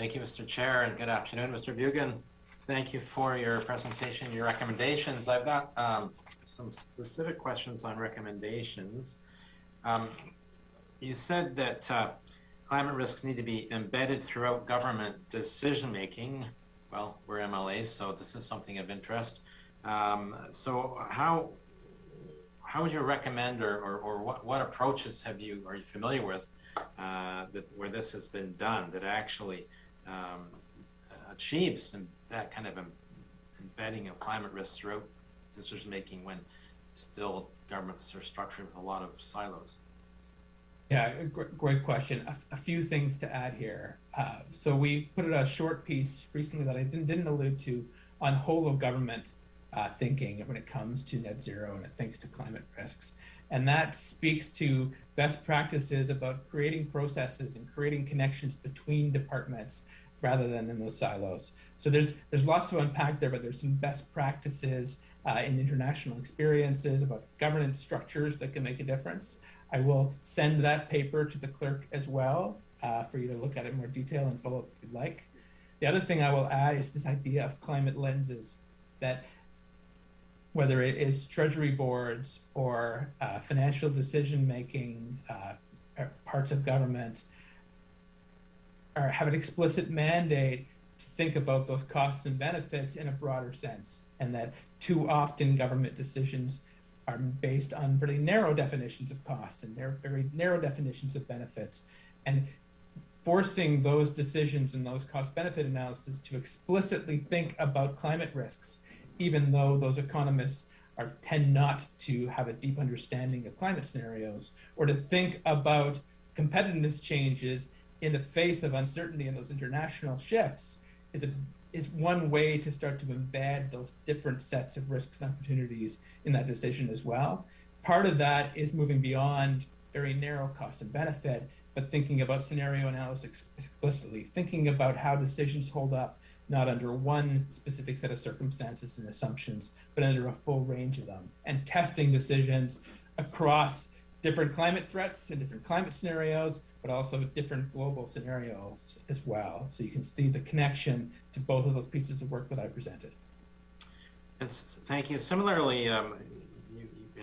Thank you, Mr. Chair, and good afternoon, Mr. Bugan. Thank you for your presentation, your recommendations. I've got some specific questions on recommendations. You said that climate risks need to be embedded throughout government decision-making. Well, we're MLAs, so this is something of interest. So how would you recommend, or what approaches are you familiar with where this has been done that actually achieves that kind of embedding of climate risks throughout decision making when still governments are structured with a lot of silos? Yeah, great question. A few things to add here. So we put a short piece recently that I didn't allude to on whole of government thinking when it comes to net zero and it thinks to climate risks. And that speaks to best practices about creating processes and creating connections between departments rather than in those silos. So there's lots to unpack there, but there's some best practices in international experiences about governance structures that can make a difference. I will send that paper to the clerk as well for you to look at it in more detail and follow up if you'd like. The other thing I will add is this idea of climate lenses, that whether it is treasury boards or financial decision-making parts of government have an explicit mandate to think about those costs and benefits in a broader sense, and that too often government decisions are based on pretty narrow definitions of cost and very narrow definitions of benefits, and forcing those decisions and those cost-benefit analysis to explicitly think about climate risks, even though those economists tend not to have a deep understanding of climate scenarios, or to think about competitiveness changes in the face of uncertainty and those international shifts is one way to start to embed those different sets of risks and opportunities in that decision as well. Part of that is moving beyond very narrow cost and benefit, but thinking about scenario analysis explicitly, thinking about how decisions hold up, not under one specific set of circumstances and assumptions, but under a full range of them, and testing decisions across different climate threats and different climate scenarios, but also different global scenarios as well. So you can see the connection to both of those pieces of work that I presented. Thank you. Similarly, and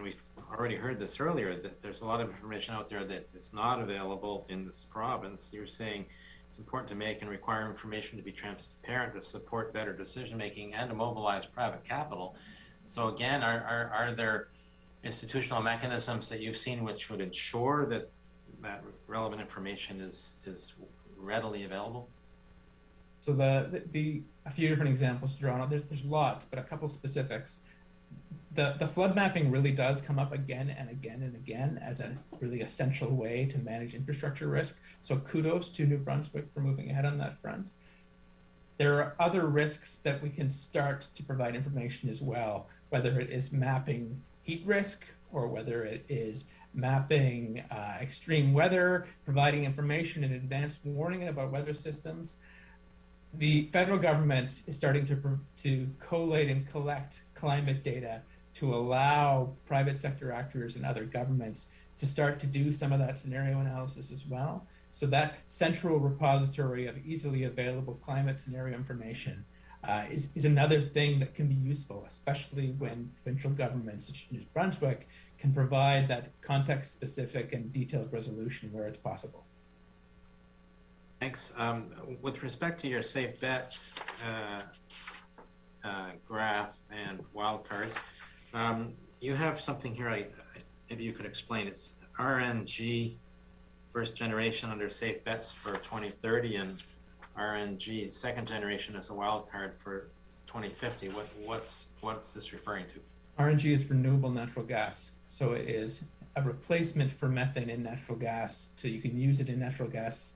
we've already heard this earlier, that there's a lot of information out there that is not available in this province. You're saying it's important to make and require information to be transparent to support better decision-making and to mobilize private capital. So again, are there institutional mechanisms that you've seen which would ensure that relevant information is readily available? So a few different examples to draw on. There's lots, but a couple specifics. The flood mapping really does come up again and again and again as a really essential way to manage infrastructure risk. So kudos to New Brunswick for moving ahead on that front. There are other risks that we can start to provide information as well, whether it is mapping heat risk or whether it is mapping extreme weather, providing information and advanced warning about weather systems. The federal government is starting to collate and collect climate data to allow private sector actors and other governments to start to do some of that scenario analysis as well. So that central repository of easily available climate scenario information is another thing that can be useful, especially when provincial governments such as New Brunswick can provide that context-specific and detailed resolution where it's possible. Thanks. With respect to your safe bets graph and wildcards, you have something here, maybe you could explain. It's RNG first generation under safe bets for 2030 and RNG second generation as a wild card for 2050. What's this referring to? RNG is renewable natural gas. So it is a replacement for methane in natural gas. So you can use it in natural gas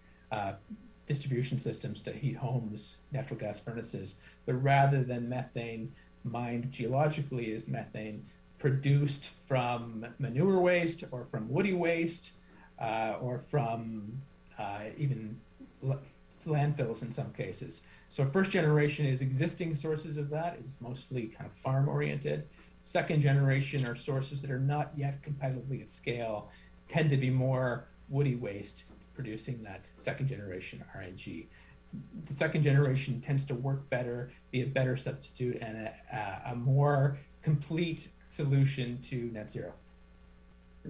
distribution systems to heat homes, natural gas furnaces. But rather than methane mined geologically, is methane produced from manure waste or from woody waste or from even landfills in some cases. So first generation is existing sources of that. It's mostly kind of farm oriented. Second generation are sources that are not yet competitively at scale, tend to be more woody waste producing that second generation RNG. the second generation tends to work better, be a better substitute, and a more complete solution to net zero.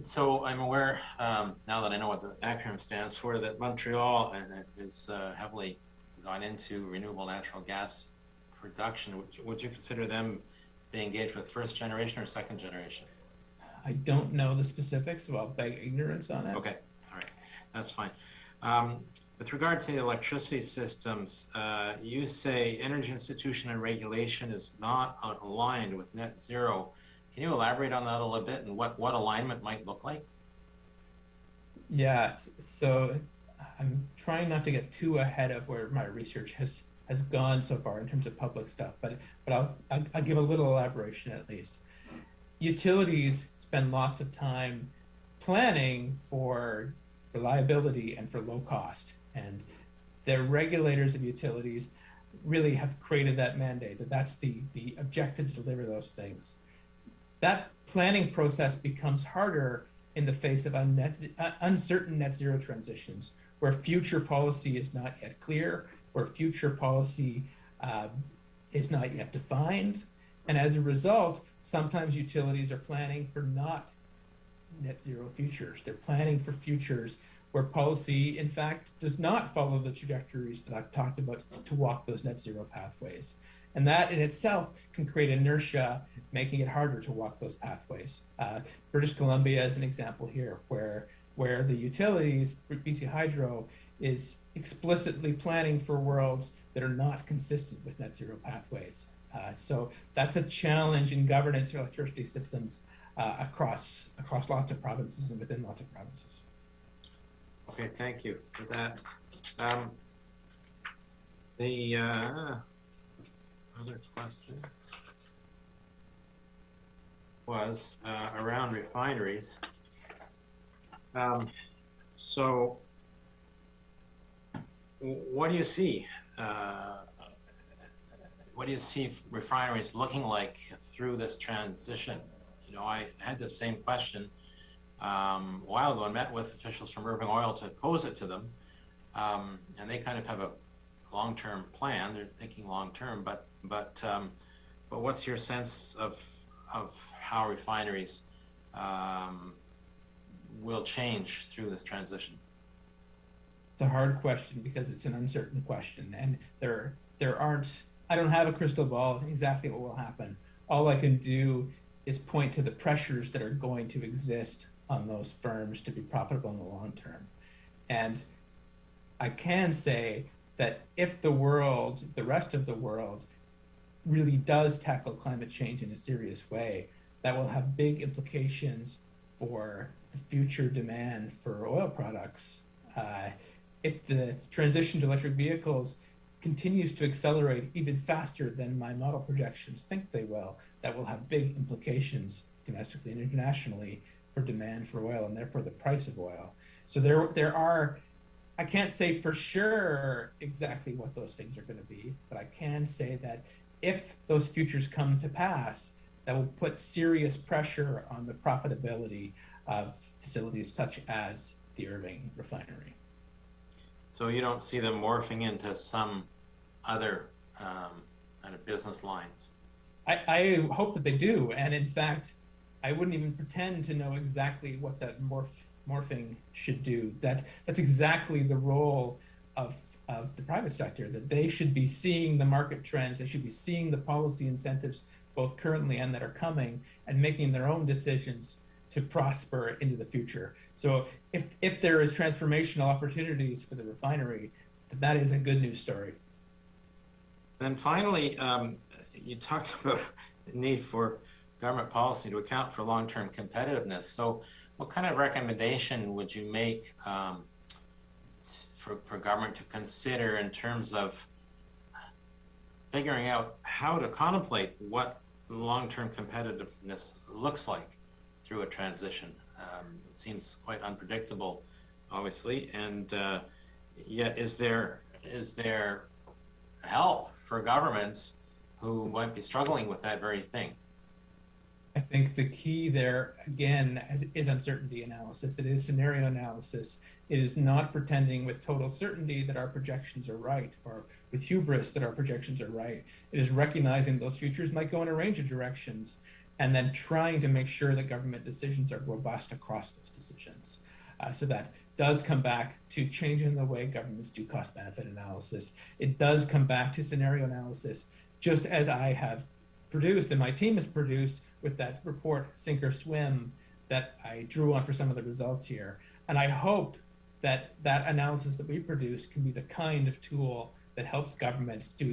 So I'm aware, now that I know what the acronym stands for, that Montreal is heavily gone into renewable natural gas production. Would you consider them being engaged with first generation or second generation? I don't know the specifics, so I'll beg ignorance on it. Okay, all right, that's fine. With regard to the electricity systems, you say Energy Institution and regulation is not aligned with net zero. Can you elaborate on that a little bit and what alignment might look like? Yes, so I'm trying not to get too ahead of where my research has gone so far in terms of public stuff, but I'll give a little elaboration at least. Utilities spend lots of time planning for reliability and for low cost, and the regulators of utilities really have created that mandate, that that's the objective to deliver those things. That planning process becomes harder in the face of uncertain net zero transitions, where future policy is not yet clear, where future policy is not yet defined. And as a result, sometimes utilities are planning for not net zero futures. They're planning for futures where policy, in fact, does not follow the trajectories that I've talked about to walk those net zero pathways. And that in itself can create inertia, making it harder to walk those pathways. British Columbia is an example here, where the utilities, BC Hydro, is explicitly planning for worlds that are not consistent with net zero pathways. So that's a challenge in governance of electricity systems across lots of provinces and within lots of provinces. Okay, thank you for that. The other question was around refineries. So what do you see? What do you see refineries looking like through this transition? You know, I had the same question a while ago and met with officials from Irving Oil to pose it to them. And they kind of have a long-term plan. They're thinking long-term, but what's your sense of how refineries will change through this transition? It's a hard question because it's an uncertain question, and there aren't. I don't have a crystal ball exactly what will happen. All I can do is point to the pressures that are going to exist on those firms to be profitable in the long term. And I can say that if the world, the rest of the world, really does tackle climate change in a serious way, that will have big implications for the future demand for oil products. If the transition to electric vehicles continues to accelerate even faster than my model projections think they will, that will have big implications domestically and internationally for demand for oil and therefore the price of oil. So there are, I can't say for sure exactly what those things are going to be, but I can say that if those futures come to pass, that will put serious pressure on the profitability of facilities such as the Irving refinery. So you don't see them morphing into some other kind of business lines? I hope that they do. And in fact, I wouldn't even pretend to know exactly what that morphing should do. That's exactly the role of the private sector, that they should be seeing the market trends, they should be seeing the policy incentives, both currently and that are coming, and making their own decisions to prosper into the future. So if there is transformational opportunities for the refinery, that is a good news story. Then finally, you talked about the need for government policy to account for long-term competitiveness. So what kind of recommendation would you make for government to consider in terms of figuring out how to contemplate what long-term competitiveness looks like through a transition? It seems quite unpredictable, obviously, and yet is there help for governments who might be struggling with that very thing? I think the key there, again, is uncertainty analysis. It is scenario analysis. It is not pretending with total certainty that our projections are right, or with hubris that our projections are right. It is recognizing those futures might go in a range of directions, and then trying to make sure that government decisions are robust across those decisions. So that does come back to changing the way governments do cost-benefit analysis. It does come back to scenario analysis, just as I have produced and my team has produced with that report, Sink or Swim, that I drew on for some of the results here. And I hope that that analysis that we produce can be the kind of tool that helps governments do